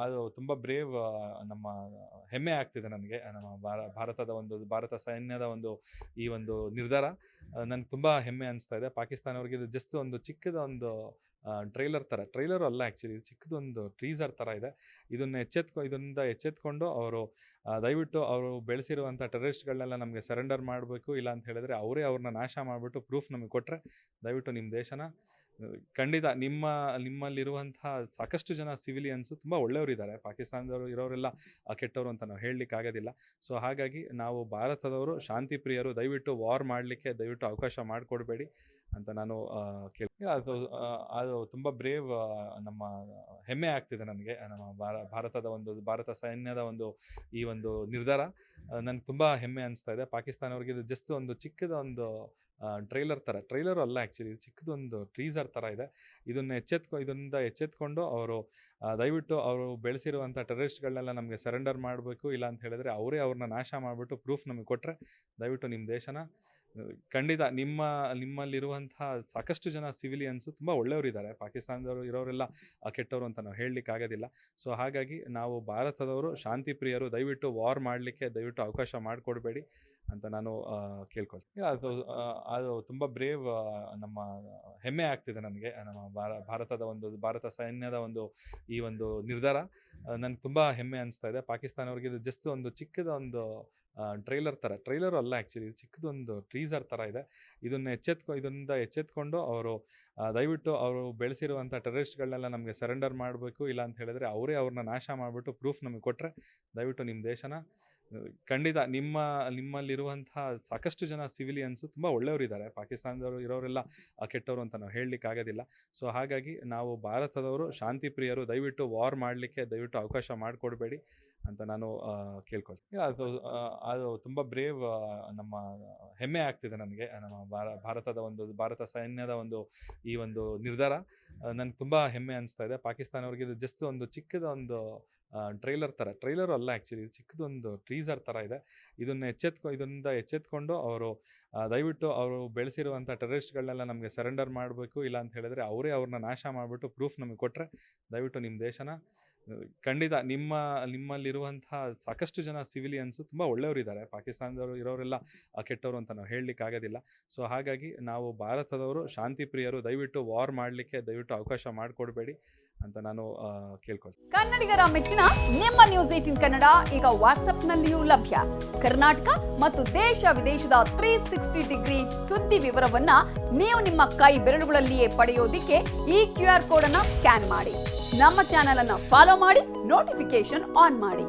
ಅದು ತುಂಬ ಬ್ರೇವ್ ನಮ್ಮ ಹೆಮ್ಮೆ ಆಗ್ತಿದೆ ನನಗೆ. ನಮ್ಮ ಭಾರತದ ಭಾರತ ಸೈನ್ಯದ ಈ ಒಂದು ನಿರ್ಧಾರ ನನಗೆ ತುಂಬ ಹೆಮ್ಮೆ ಅನಿಸ್ತಾ ಇದೆ. ಪಾಕಿಸ್ತಾನವ್ರಿಗೆ ಇದು ಜಸ್ಟ್ ಒಂದು ಚಿಕ್ಕದ ಒಂದು ಟ್ರೈಲರ್ ಅಲ್ಲ, ಆ್ಯಕ್ಚುಲಿ ಇದು ಚಿಕ್ಕದೊಂದು ಟೀಸರ್ ಥರ ಇದೆ. ಇದರಿಂದ ಎಚ್ಚೆತ್ಕೊಂಡು ಅವರು ದಯವಿಟ್ಟು ಅವರು ಬೆಳೆಸಿರುವಂಥ ಟೆರರಿಸ್ಟ್ಗಳನ್ನೆಲ್ಲ ನಮಗೆ ಸರೆಂಡರ್ ಮಾಡಬೇಕು. ಇಲ್ಲ ಅಂತ ಹೇಳಿದ್ರೆ ಅವರೇ ಅವ್ರನ್ನ ನಾಶ ಮಾಡಿಬಿಟ್ಟು ಪ್ರೂಫ್ ನಮಗೆ ಕೊಟ್ಟರೆ ದಯವಿಟ್ಟು ನಿಮ್ಮ ದೇಶನ ಖಂಡಿತ ನಿಮ್ಮಲ್ಲಿರುವಂತಹ ಸಾಕಷ್ಟು ಜನ ಸಿವಿಲಿಯನ್ಸು ತುಂಬ ಒಳ್ಳೆಯವರಿದ್ದಾರೆ. ಪಾಕಿಸ್ತಾನದವರು ಇರೋರೆಲ್ಲ ಕೆಟ್ಟವರು ಅಂತ ನಾವು ಹೇಳಲಿಕ್ಕೆ ಆಗೋದಿಲ್ಲ. ಸೊ ಹಾಗಾಗಿ ನಾವು ಭಾರತದವರು ಶಾಂತಿ ಪ್ರಿಯರು, ದಯವಿಟ್ಟು ವಾರ್ ಮಾಡಲಿಕ್ಕೆ ದಯವಿಟ್ಟು ಅವಕಾಶ ಮಾಡಿಕೊಡ್ಬೇಡಿ ಅಂತ ನಾನು ಅದು ತುಂಬ ಬ್ರೇವ್ ನಮ್ಮ ಹೆಮ್ಮೆ ಆಗ್ತಿದೆ ನನಗೆ. ನಮ್ಮ ಭಾರತದ ಭಾರತ ಸೈನ್ಯದ ಈ ಒಂದು ನಿರ್ಧಾರ ನನಗೆ ತುಂಬ ಹೆಮ್ಮೆ ಅನಿಸ್ತಾ ಇದೆ. ಪಾಕಿಸ್ತಾನವ್ರಿಗೆ ಇದು ಜಸ್ಟ್ ಒಂದು ಚಿಕ್ಕದ ಒಂದು ಟ್ರೈಲರ್ ಅಲ್ಲ, ಆ್ಯಕ್ಚುಲಿ ಇದು ಚಿಕ್ಕದೊಂದು ಟೀಸರ್ ಥರ ಇದೆ. ಇದರಿಂದ ಎಚ್ಚೆತ್ಕೊಂಡು ಅವರು ದಯವಿಟ್ಟು ಅವರು ಬೆಳೆಸಿರುವಂಥ ಟೆರರಿಸ್ಟ್ಗಳನ್ನೆಲ್ಲ ನಮಗೆ ಸರೆಂಡರ್ ಮಾಡಬೇಕು. ಇಲ್ಲ ಅಂತ ಹೇಳಿದ್ರೆ ಅವರೇ ಅವ್ರನ್ನ ನಾಶ ಮಾಡಿಬಿಟ್ಟು ಪ್ರೂಫ್ ನಮಗೆ ಕೊಟ್ಟರೆ ದಯವಿಟ್ಟು ನಿಮ್ಮ ದೇಶನ ಖಂಡಿತ ನಿಮ್ಮಲ್ಲಿರುವಂಥ ಸಾಕಷ್ಟು ಜನ ಸಿವಿಲಿಯನ್ಸು ತುಂಬ ಒಳ್ಳೆಯವರಿದ್ದಾರೆ. ಪಾಕಿಸ್ತಾನದವರು ಇರೋರೆಲ್ಲ ಕೆಟ್ಟವರು ಅಂತ ನಾವು ಹೇಳಲಿಕ್ಕೆ ಆಗೋದಿಲ್ಲ. ಸೊ ಹಾಗಾಗಿ ನಾವು ಭಾರತದವರು ಶಾಂತಿ ಪ್ರಿಯರು, ದಯವಿಟ್ಟು ವಾರ್ ಮಾಡಲಿಕ್ಕೆ ದಯವಿಟ್ಟು ಅವಕಾಶ ಮಾಡಿಕೊಡ್ಬೇಡಿ ಅಂತ ನಾನು ಕೇಳ್ಕೊಳ್ತೀನಿ. ಅದು ತುಂಬ ಬ್ರೇವ್ ನಮ್ಮ ಹೆಮ್ಮೆ ಆಗ್ತಿದೆ ನನಗೆ. ನಮ್ಮ ಭಾರತದ ಭಾರತ ಸೈನ್ಯದ ಈ ಒಂದು ನಿರ್ಧಾರ ನನಗೆ ತುಂಬ ಹೆಮ್ಮೆ ಅನಿಸ್ತಾ ಇದೆ. ಪಾಕಿಸ್ತಾನವ್ರಿಗೆ ಇದು ಜಸ್ಟ್ ಒಂದು ಚಿಕ್ಕದ ಒಂದು ಟ್ರೈಲರ್ ಅಲ್ಲ, ಆ್ಯಕ್ಚುಲಿ ಇದು ಚಿಕ್ಕದೊಂದು ಟೀಸರ್ ಥರ ಇದೆ. ಇದರಿಂದ ಎಚ್ಚೆತ್ಕೊಂಡು ಅವರು ದಯವಿಟ್ಟು ಅವರು ಬೆಳೆಸಿರುವಂಥ ಟೆರರಿಸ್ಟ್ಗಳನ್ನೆಲ್ಲ ನಮಗೆ ಸರೆಂಡರ್ ಮಾಡಬೇಕು. ಇಲ್ಲ ಅಂತ ಹೇಳಿದ್ರೆ ಅವರೇ ಅವ್ರನ್ನ ನಾಶ ಮಾಡಿಬಿಟ್ಟು ಪ್ರೂಫ್ ನಮಗೆ ಕೊಟ್ಟರೆ ದಯವಿಟ್ಟು ನಿಮ್ಮ ದೇಶನ ಖಂಡಿತ ನಿಮ್ಮಲ್ಲಿರುವಂತಹ ಸಾಕಷ್ಟು ಜನ ಸಿವಿಲಿಯನ್ಸು ತುಂಬ ಒಳ್ಳೆಯವರಿದ್ದಾರೆ. ಪಾಕಿಸ್ತಾನದವರು ಇರೋರೆಲ್ಲ ಕೆಟ್ಟವರು ಅಂತ ನಾವು ಹೇಳಲಿಕ್ಕೆ ಆಗೋದಿಲ್ಲ. ಸೊ ಹಾಗಾಗಿ ನಾವು ಭಾರತದವರು ಶಾಂತಿ ಪ್ರಿಯರು, ದಯವಿಟ್ಟು ವಾರ್ ಮಾಡಲಿಕ್ಕೆ ದಯವಿಟ್ಟು ಅವಕಾಶ ಮಾಡಿಕೊಡ್ಬೇಡಿ ಅಂತ ನಾನು ಕೇಳ್ಕೊಳ್ತೀನಿ. ಅದು ತುಂಬ ಬ್ರೇವ್ ನಮ್ಮ ಹೆಮ್ಮೆ ಆಗ್ತಿದೆ ನನಗೆ. ನಮ್ಮ ಭಾರತದ ಭಾರತ ಸೈನ್ಯದ ಈ ಒಂದು ನಿರ್ಧಾರ ನನಗೆ ತುಂಬ ಹೆಮ್ಮೆ ಅನಿಸ್ತಾ ಇದೆ. ಪಾಕಿಸ್ತಾನವ್ರಿಗೆ ಇದು ಜಸ್ಟ್ ಒಂದು ಚಿಕ್ಕದ ಒಂದು ಟ್ರೈಲರ್ ಅಲ್ಲ, ಆ್ಯಕ್ಚುಲಿ ಇದು ಚಿಕ್ಕದೊಂದು ಟೀಸರ್ ಥರ ಇದೆ. ಇದರಿಂದ ಎಚ್ಚೆತ್ಕೊಂಡು ಅವರು ದಯವಿಟ್ಟು ಅವರು ಬೆಳೆಸಿರುವಂಥ ಟೆರರಿಸ್ಟ್ಗಳನ್ನೆಲ್ಲ ನಮಗೆ ಸರೆಂಡರ್ ಮಾಡಬೇಕು. ಇಲ್ಲ ಅಂತ ಹೇಳಿದ್ರೆ ಅವರೇ ಅವ್ರನ್ನ ನಾಶ ಮಾಡಿಬಿಟ್ಟು ಪ್ರೂಫ್ ನಮಗೆ ಕೊಟ್ಟರೆ ದಯವಿಟ್ಟು ನಿಮ್ಮ ದೇಶನ ಖಂಡಿತ ನಿಮ್ಮಲ್ಲಿರುವಂತಹ ಸಾಕಷ್ಟು ಜನ ಸಿವಿಲಿಯನ್ಸು ತುಂಬ ಒಳ್ಳೆಯವರಿದ್ದಾರೆ. ಪಾಕಿಸ್ತಾನದವರು ಇರೋರೆಲ್ಲ ಕೆಟ್ಟವರು ಅಂತ ನಾವು ಹೇಳಲಿಕ್ಕೆ ಆಗೋದಿಲ್ಲ. ಸೊ ಹಾಗಾಗಿ ನಾವು ಭಾರತದವರು ಶಾಂತಿ ಪ್ರಿಯರು, ದಯವಿಟ್ಟು ವಾರ್ ಮಾಡಲಿಕ್ಕೆ ದಯವಿಟ್ಟು ಅವಕಾಶ ಮಾಡಿಕೊಡ್ಬೇಡಿ ಅಂತ ನಾನು ಕೇಳ್ಕೊಳ್ತೀನಿ. ಕನ್ನಡಿಗರ ಮೆಚ್ಚಿನ ನಿಮ್ಮ ನ್ಯೂಸ್ 18 ಕನ್ನಡ ಈಗ ವಾಟ್ಸ್ಆಪ್ನಲ್ಲಿಯೂ ಲಭ್ಯ. ಕರ್ನಾಟಕ ಮತ್ತು ದೇಶ ವಿದೇಶದ 360 ಡಿಗ್ರಿ ಸುದ್ದಿ ವಿವರವನ್ನ ನೀವು ನಿಮ್ಮ ಕೈ ಬೆರಳುಗಳಲ್ಲಿಯೇ ಪಡೆಯೋದಿಕ್ಕೆ ಈ QR ಕೋಡ್ ಅನ್ನು ಸ್ಕ್ಯಾನ್ ಮಾಡಿ. ನಮ್ಮ ಚಾನೆಲ್ ಅನ್ನು ಫಾಲೋ ಮಾಡಿ, ನೋಟಿಫಿಕೇಶನ್ ಆನ್ ಮಾಡಿ.